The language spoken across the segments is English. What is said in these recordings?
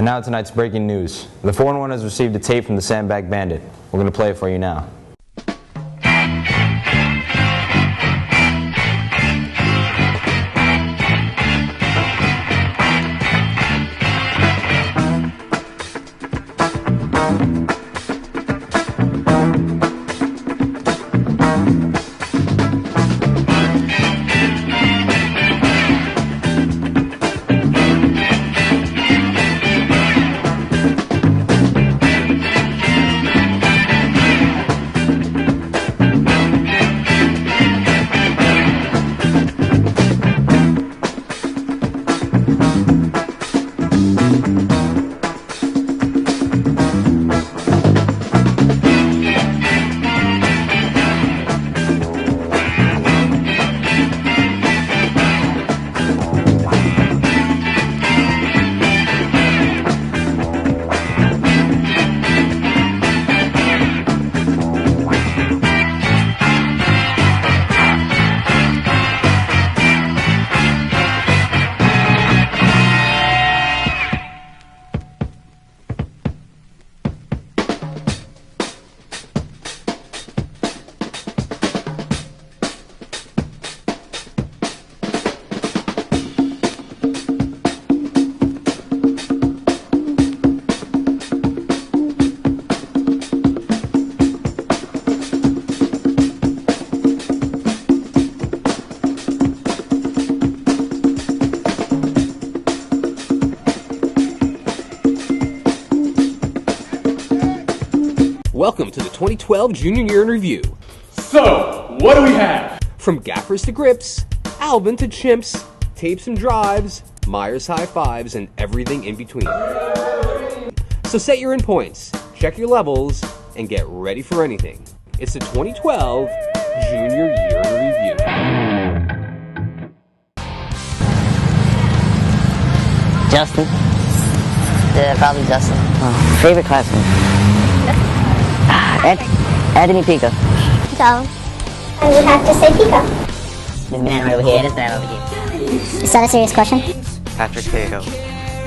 And now tonight's breaking news. The 4-1 has received a tape from the Sandbag Bandit. We're going to play it for you now. Welcome to the 2012 Junior Year in Review. So, what do we have? From gaffers to grips, Alvin to chimps, tapes and drives, Myers high fives, and everything in between. So set your endpoints, check your levels, and get ready for anything. It's the 2012 Junior Year in Review. Justin? Yeah, probably Justin. Oh, favorite classmate? Anthony Pico. So, I would have to say Pico. This man right over here, this man over here. Is that a serious question? Patrick Pico.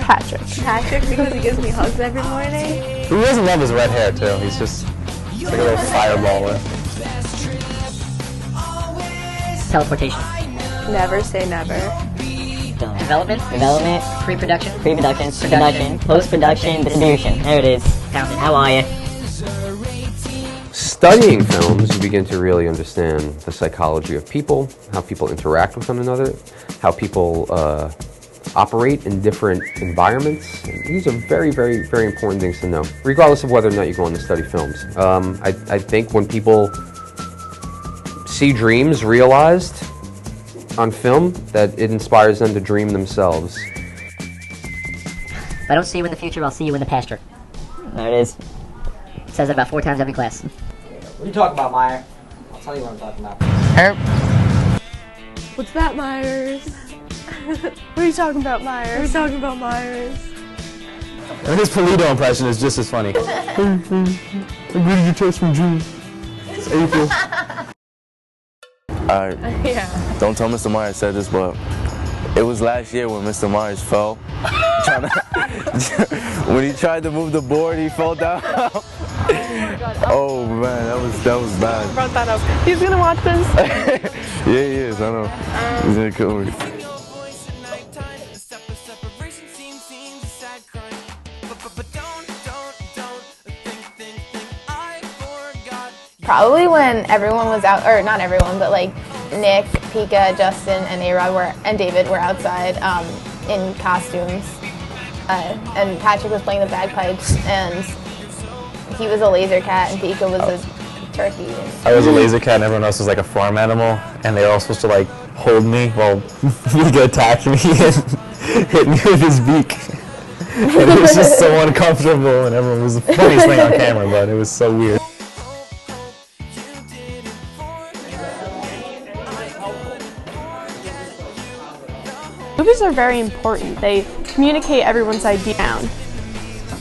Patrick because he gives me hugs every morning. Who doesn't love his red hair too? He's just like a little fireballer. Teleportation. Never say never. Development, pre-production, production, post-production, distribution. There it is. How are you? Studying films, you begin to really understand the psychology of people, how people interact with one another, how people operate in different environments. And these are very, very, very important things to know, regardless of whether or not you go on to study films. I think when people see dreams realized on film, that it inspires them to dream themselves. If I don't see you in the future, I'll see you in the pasture. There it is. It says it about 4 times every class. What are you talking about, Meyer? I'll tell you what I'm talking about. Herb. What's that, Myers? What are you talking about, Myers? What are you talking about, Myers? And his Polito impression is just as funny. I'm ready to test from June. It's April. Alright. Yeah. Don't tell Mr. Myers said this, but it was last year when Mr. Myers fell. When he tried to move the board, he fell down. Oh man, that was bad. I brought that up. He's gonna watch this. Yeah, he is. I know. He's gonna kill me. Probably when everyone was out, or not everyone, but like Nick, Pika, Justin, and A-Rod and David were outside in costumes. And Patrick was playing the bagpipes, and he was a laser cat, and Pika was a turkey. I was a laser cat, and everyone else was like a farm animal, and they were all supposed to like hold me while Pika attacked me and hit me with his beak. And it was just so uncomfortable, and everyone was the funniest thing on camera, but it was so weird. Movies are very important. They communicate everyone's idea down.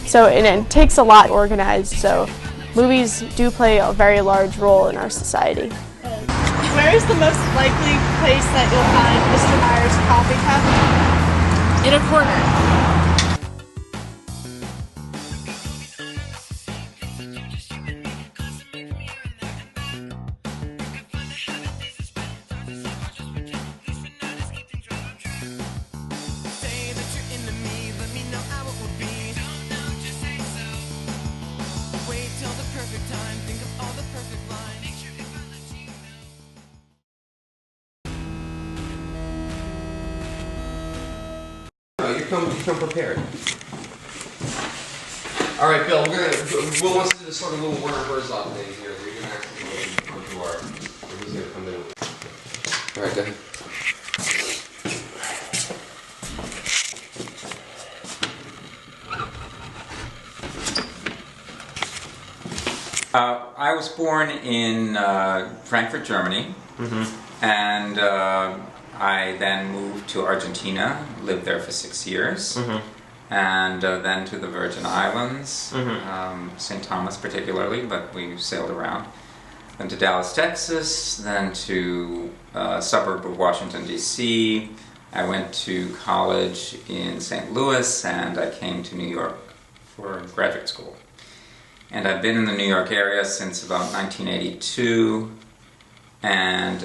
So and it takes a lot to organize, so movies do play a very large role in our society. Where is the most likely place that you'll find Mr. Myers' coffee cup? In a corner. become prepared. All right, Bill, we'll wants to do this sort of little Werner Herzog thing here. We're going to actually come to our, who's going to come in. All right, go ahead. I was born in Frankfurt, Germany, and I then moved to Argentina, lived there for 6 years, and then to the Virgin Islands, St. Thomas particularly, but we sailed around. Then to Dallas, Texas, then to a suburb of Washington, D.C. I went to college in St. Louis, and I came to New York for graduate school. And I've been in the New York area since about 1982, and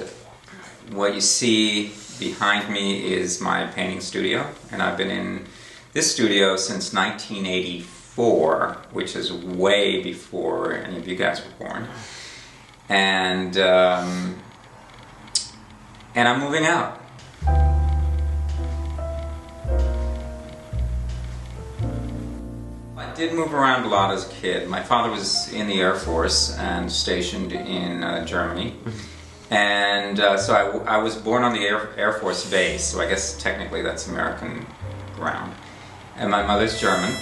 what you see behind me is my painting studio, and I've been in this studio since 1984, which is way before any of you guys were born. And I'm moving out. I did move around a lot as a kid. My father was in the Air Force and stationed in Germany. And so I was born on the Air Force base, so I guess technically that's American ground. And my mother's German.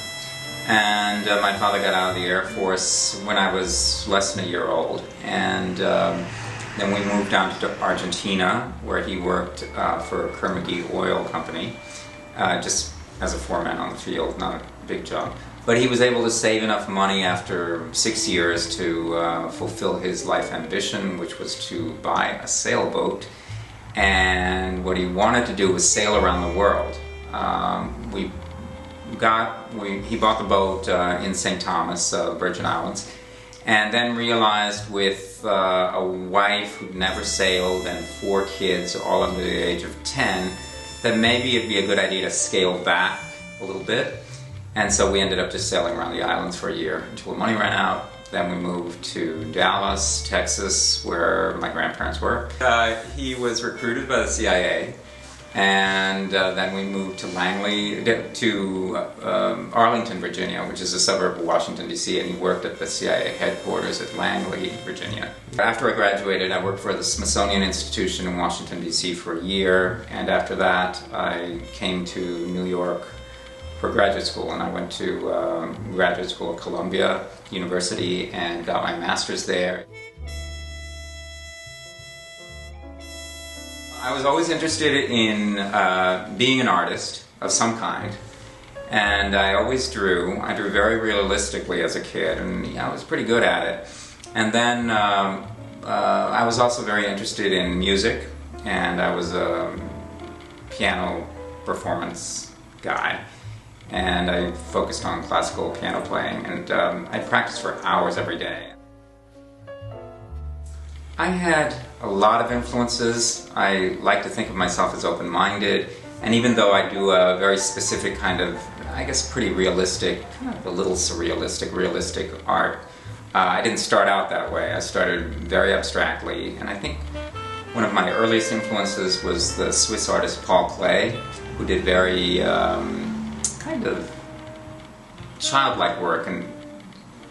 And my father got out of the Air Force when I was less than a year old. And then we moved down to Argentina, where he worked for Kerr-McGee Oil Company, just as a foreman on the field, not a big job. But he was able to save enough money after 6 years to fulfill his life ambition, which was to buy a sailboat. And what he wanted to do was sail around the world. He bought the boat in St. Thomas, Virgin Islands, and then realized with a wife who'd never sailed and 4 kids, all under the age of 10, that maybe it'd be a good idea to scale back a little bit. And so we ended up just sailing around the islands for a year until the money ran out. Then we moved to Dallas, Texas, where my grandparents were. He was recruited by the CIA, and then we moved to Arlington, Virginia, which is a suburb of Washington, D.C., and he worked at the CIA headquarters at Langley, Virginia. After I graduated, I worked for the Smithsonian Institution in Washington, D.C. for a year, and after that I came to New York for graduate school, and I went to graduate school at Columbia University and got my master's there. I was always interested in being an artist of some kind, and I always drew. I drew very realistically as a kid, and I was pretty good at it. And then I was also very interested in music, and I was a piano performance guy. And I focused on classical piano playing, and I practiced for hours every day. I had a lot of influences. I like to think of myself as open-minded, and even though I do a very specific kind of, I guess pretty realistic, kind of a little surrealistic, realistic art, I didn't start out that way. I started very abstractly, and I think one of my earliest influences was the Swiss artist Paul Klee, who did very kind of childlike work, and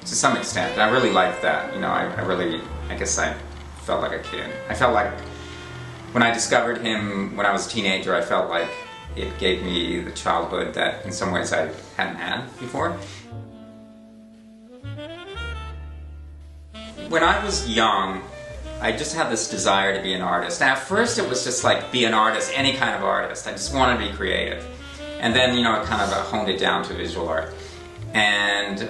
to some extent, and I really liked that. You know, I guess I felt like a kid. I felt like when I discovered him when I was a teenager, I felt like it gave me the childhood that in some ways I hadn't had before. When I was young, I just had this desire to be an artist. And at first it was just like, be an artist, any kind of artist. I just wanted to be creative. And then, you know, I kind of honed it down to visual art. And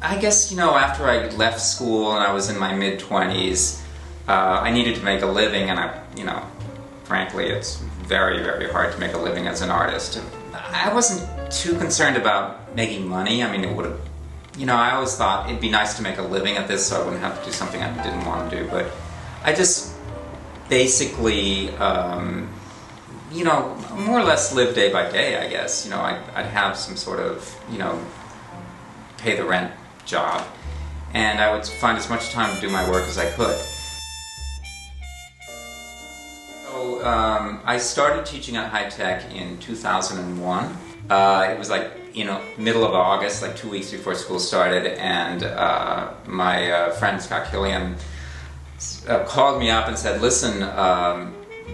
I guess, you know, after I left school and I was in my mid-20s, I needed to make a living, and you know, frankly, it's very, very hard to make a living as an artist. I wasn't too concerned about making money. I mean, it would have, you know, I always thought it'd be nice to make a living at this so I wouldn't have to do something I didn't want to do. But I just basically, you know, more or less live day by day, I guess. You know, I'd have some sort of, you know, pay the rent job, and I would find as much time to do my work as I could. So So I started teaching at High Tech in 2001. It was like, middle of August, like 2 weeks before school started, and my friend Scott Killian called me up and said, listen,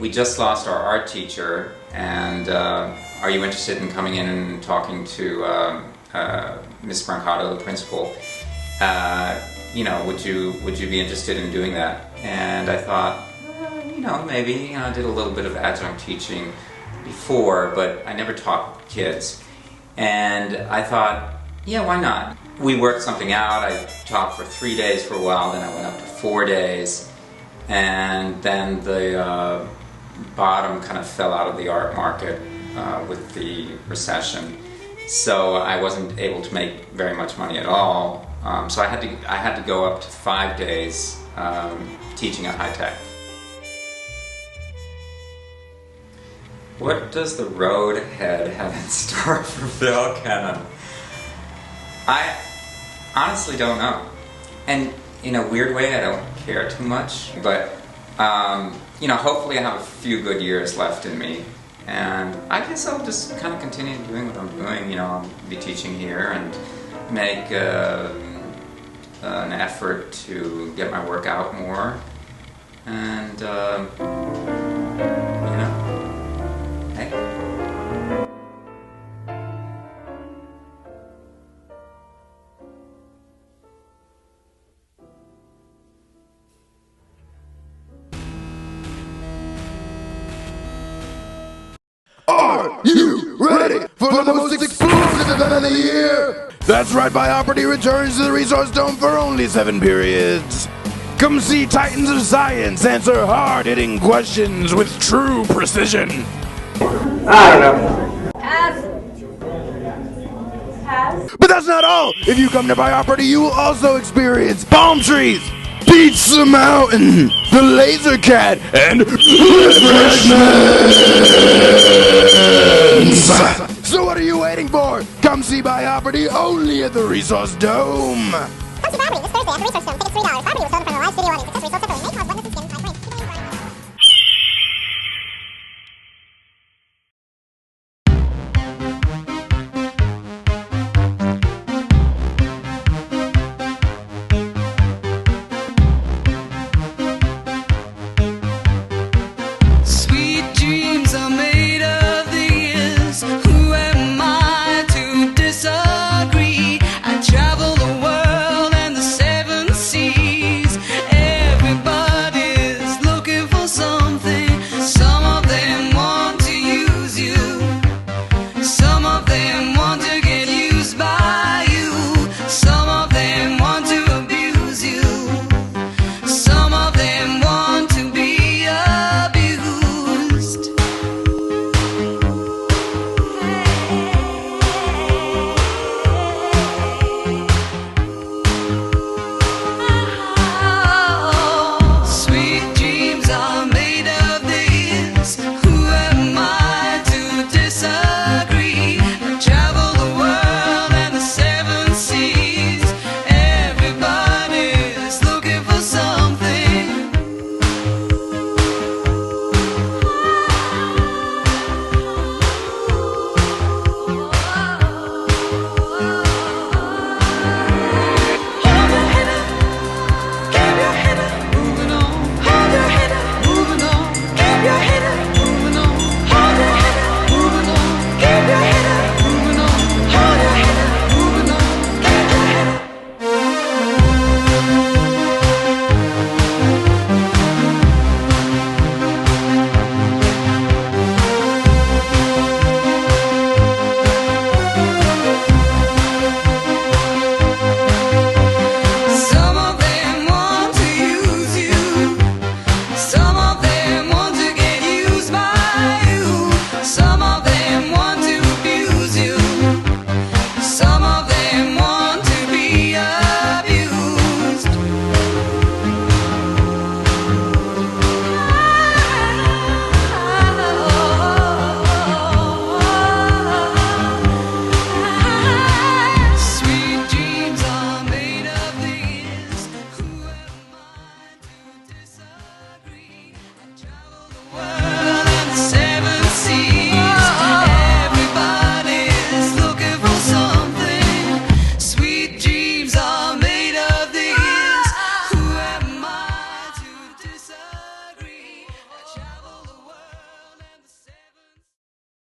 we just lost our art teacher, and are you interested in coming in and talking to Ms. Brancato, the principal? Would you be interested in doing that? And I thought, maybe. I did a little bit of adjunct teaching before, but I never taught kids. And I thought, yeah, why not? We worked something out. I taught for 3 days for a while, then I went up to 4 days, and then the bottom kind of fell out of the art market with the recession. So I wasn't able to make very much money at all. So I had to go up to 5 days teaching at High Tech. What does the road ahead have in store for Phil Kennan? I honestly don't know. And in a weird way, I don't care too much. But, hopefully I have a few good years left in me. And I guess I'll just kind of continue doing what I'm doing. I'll be teaching here and make an effort to get my work out more. And, Are you ready for the most explosive event of the year? That's right, Bioperty returns to the Resource Dome for only 7 periods. Come see Titans of Science answer hard-hitting questions with true precision. I don't know. Pass. Pass. But that's not all. If you come to Bioperty, you will also experience palm trees, Pizza Mountain, the Laser Cat, and refreshments. So what are you waiting for? Come see Bioperty only at the Resource Dome. Come to Bioperty this Thursday at the Resource Dome. Tickets $3. Bioperty will sell in front of a live studio audience. Accessories sold separately. May cause redness in skin. Time frame. Sweet dreams are made of these. Who am I to disagree? I travel the world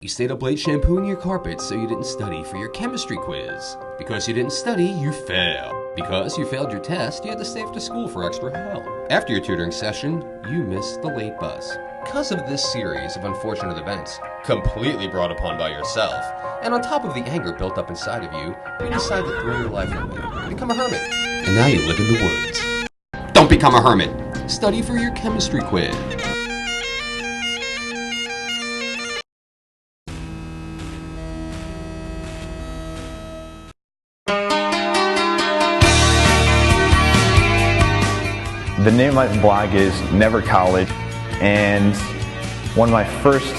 You stayed up late shampooing your carpet so you didn't study for your chemistry quiz. Because you didn't study, you failed. Because you failed your test, you had to stay after school for extra help. After your tutoring session, you missed the late bus. Because of this series of unfortunate events, completely brought upon by yourself, and on top of the anger built up inside of you, you decide to throw your life away and become a hermit. And now you live in the woods. Don't become a hermit. Study for your chemistry quiz. The name of my blog is Never College, and one of my first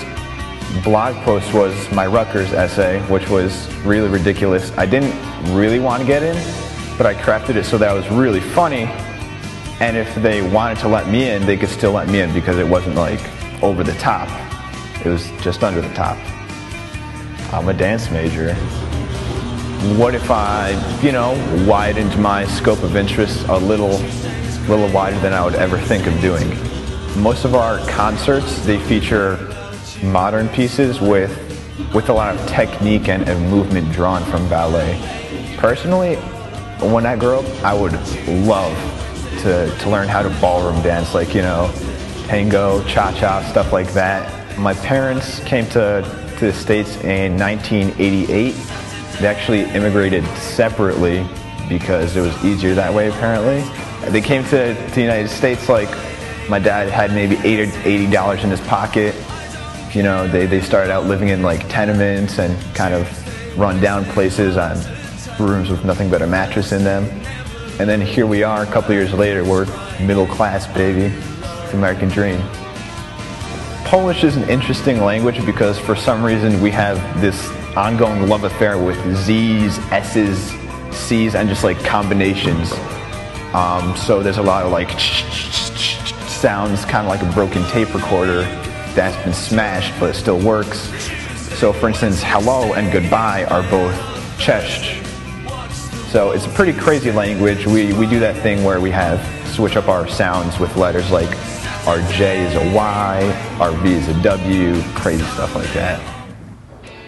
blog posts was my Rutgers essay, which was really ridiculous. I didn't really want to get in, but I crafted it so that it was really funny, and if they wanted to let me in, they could still let me in because it wasn't like over the top. It was just under the top. I'm a dance major. What if I, widened my scope of interest a little wider than I would ever think of doing? Most of our concerts, they feature modern pieces with a lot of technique and movement drawn from ballet. Personally, when I grow up, I would love to learn how to ballroom dance, like, tango, cha-cha, stuff like that. My parents came to the States in 1988. They actually immigrated separately because it was easier that way, apparently. They came to the United States, like, my dad had maybe $80 in his pocket. They started out living in like tenements and kind of run down places on rooms with nothing but a mattress in them. And then here we are a couple years later, we're middle class, baby. It's the American dream. Polish is an interesting language because for some reason we have this ongoing love affair with Z's, S's, C's, and just like combinations. So there's a lot of like sounds, kind of like a broken tape recorder that's been smashed, but it still works. So for instance, hello and goodbye are both cześć. So it's a pretty crazy language. We do that thing where we switch up our sounds with letters, like our J is a Y, our V is a W, crazy stuff like that.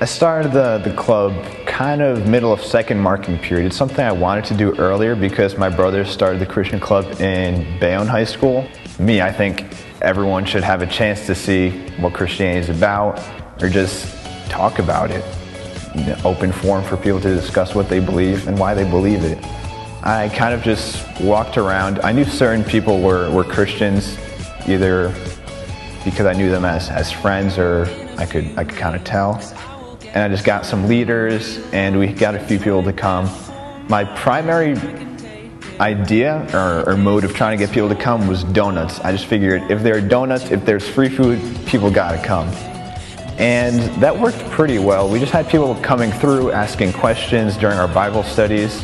I started the club kind of middle of second marking period. It's something I wanted to do earlier because my brother started the Christian club in Bayonne High School. Me, I think everyone should have a chance to see what Christianity is about or just talk about it. Open forum for people to discuss what they believe and why they believe it. I kind of just walked around. I knew certain people were Christians, either because I knew them as friends or I could kind of tell. And I just got some leaders and we got a few people to come. My primary idea or mode of trying to get people to come was donuts. I just figured if there are donuts, if there's free food, people gotta come. And that worked pretty well. We just had people coming through asking questions during our Bible studies,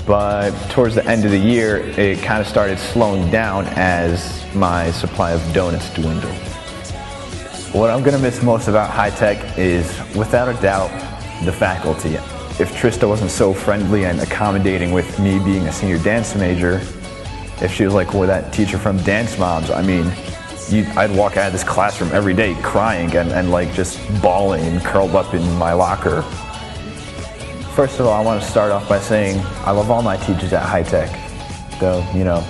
but towards the end of the year, it kind of started slowing down as my supply of donuts dwindled. What I'm gonna miss most about High Tech is, without a doubt, the faculty. If Trista wasn't so friendly and accommodating with me being a senior dance major, if she was like, well, that teacher from Dance Moms, I mean, I'd walk out of this classroom every day crying and like just bawling and curled up in my locker. First of all, I want to start off by saying I love all my teachers at High Tech. Though,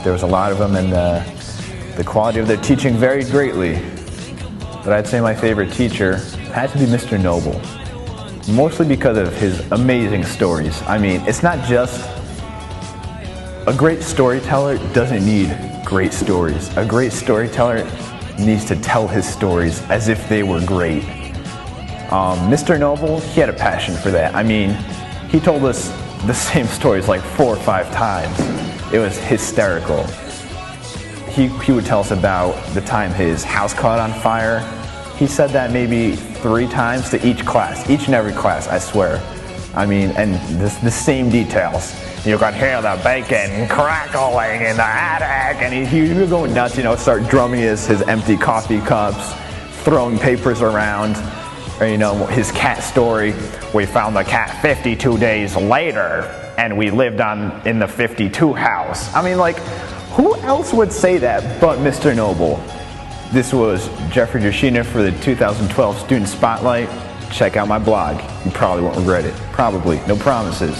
there was a lot of them and the quality of their teaching varied greatly. But I'd say my favorite teacher had to be Mr. Noble. Mostly because of his amazing stories. I mean, it's not just a great storyteller doesn't need great stories. A great storyteller needs to tell his stories as if they were great. Mr. Noble, he had a passion for that. I mean, he told us the same stories like 4 or 5 times. It was hysterical. He would tell us about the time his house caught on fire. He said that maybe 3 times to each class, each and every class, I swear. I mean, and the same details. You could hear the bacon crackling in the attic, and he would go nuts, start drumming his empty coffee cups, throwing papers around, or, his cat story. We found the cat 52 days later, and we lived in the 52 house. I mean, like, who else would say that but Mr. Noble? This was Jeffrey Yoshina for the 2012 Student Spotlight. Check out my blog. You probably won't regret it. Probably. No promises.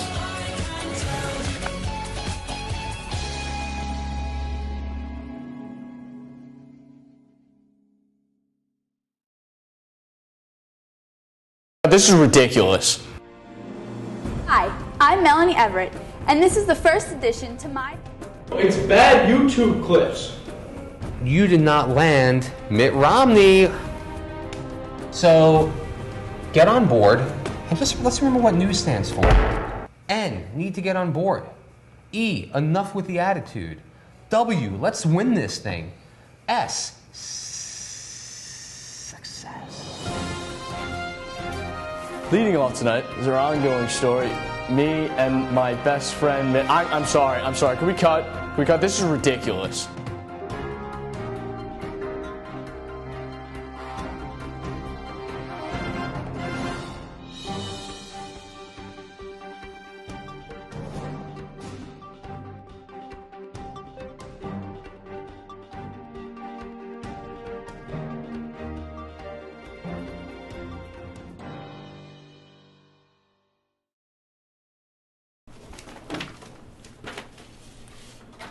This is ridiculous. Hi, I'm Melanie Everett, and this is the first addition to my... It's bad YouTube clips. You did not land Mitt Romney. So, get on board, and just let's remember what news stands for. N, need to get on board. E, enough with the attitude. W, let's win this thing. S, success. Leading off tonight is our ongoing story. Me and my best friend, I'm sorry. Can we cut? This is ridiculous.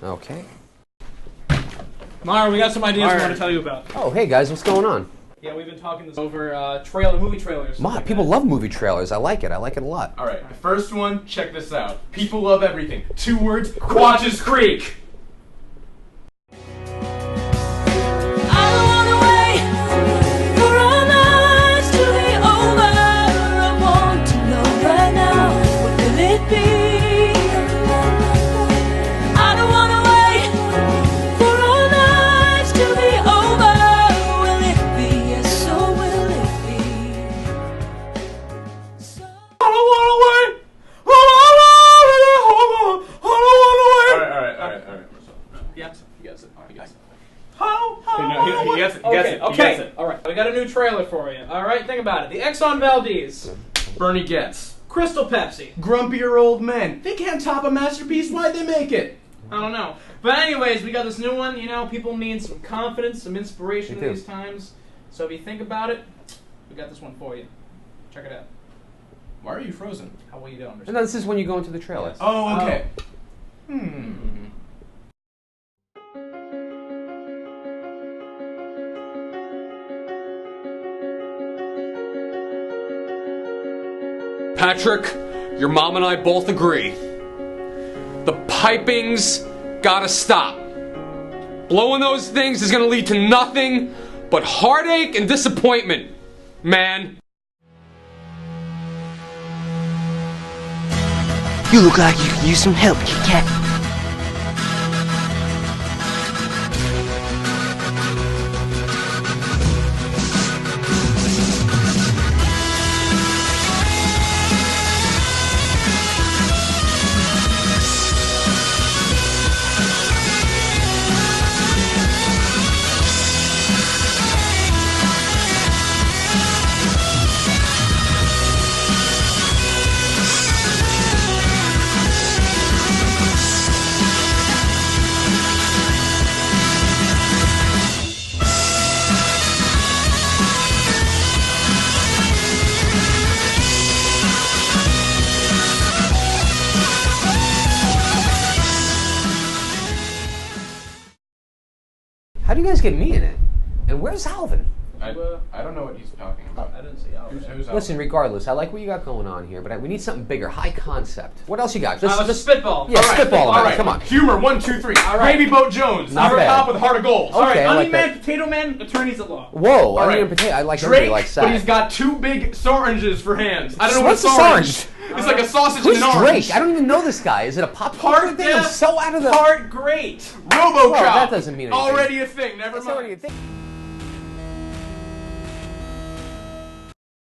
Okay. Mara, we got some ideas we want to tell you about. Oh, hey guys, what's going on? Yeah, we've been talking this over movie trailers. People love movie trailers. I like it a lot. Alright, the first one, check this out. People love everything. 2 words, Quatches Creek! Okay. All right. We got a new trailer for you. All right. Think about it. The Exxon Valdez. Bernie Getz. Crystal Pepsi. Grumpier old men. They can't top a masterpiece. Why'd they make it? I don't know. But anyways, we got this new one. You know, people need some confidence, some inspiration in these times. So if you think about it, we got this one for you. Check it out. Why are you frozen? How well you don't understand. No, this is when you go into the trailer. Yes. Oh, okay. Patrick, your mom and I both agree. The piping's gotta stop. Blowing those things is gonna lead to nothing but heartache and disappointment, man. You look like you could use some help, Kit Kat. How do you guys get me in it? And where's Alvin? I don't know what he's talking about. I didn't see Alvin. Who's Alvin? Listen, regardless, I like what you got going on here, but we need something bigger, high concept. What else you got? Just spitball. Yeah, spitball. All right, Come on. Humor, 1, 2, 3. All right. Baby Boat Jones. Not You're a bad. cop with a heart of gold. All right, Okay, I like Onion Man, that. Potato Man, attorneys at law. Whoa, All right. onion and potato. I like Drake, everybody like but he's that. got 2 big oranges for hands. I don't know What's what a orange. sausage? It's like a sausage Who's in an orange. Drake? I don't even know this guy. Is it a pop culture thing? I'm so out of the... Part great. RoboCop. Well, that doesn't mean anything. Already a thing. Never That's mind. already a thing.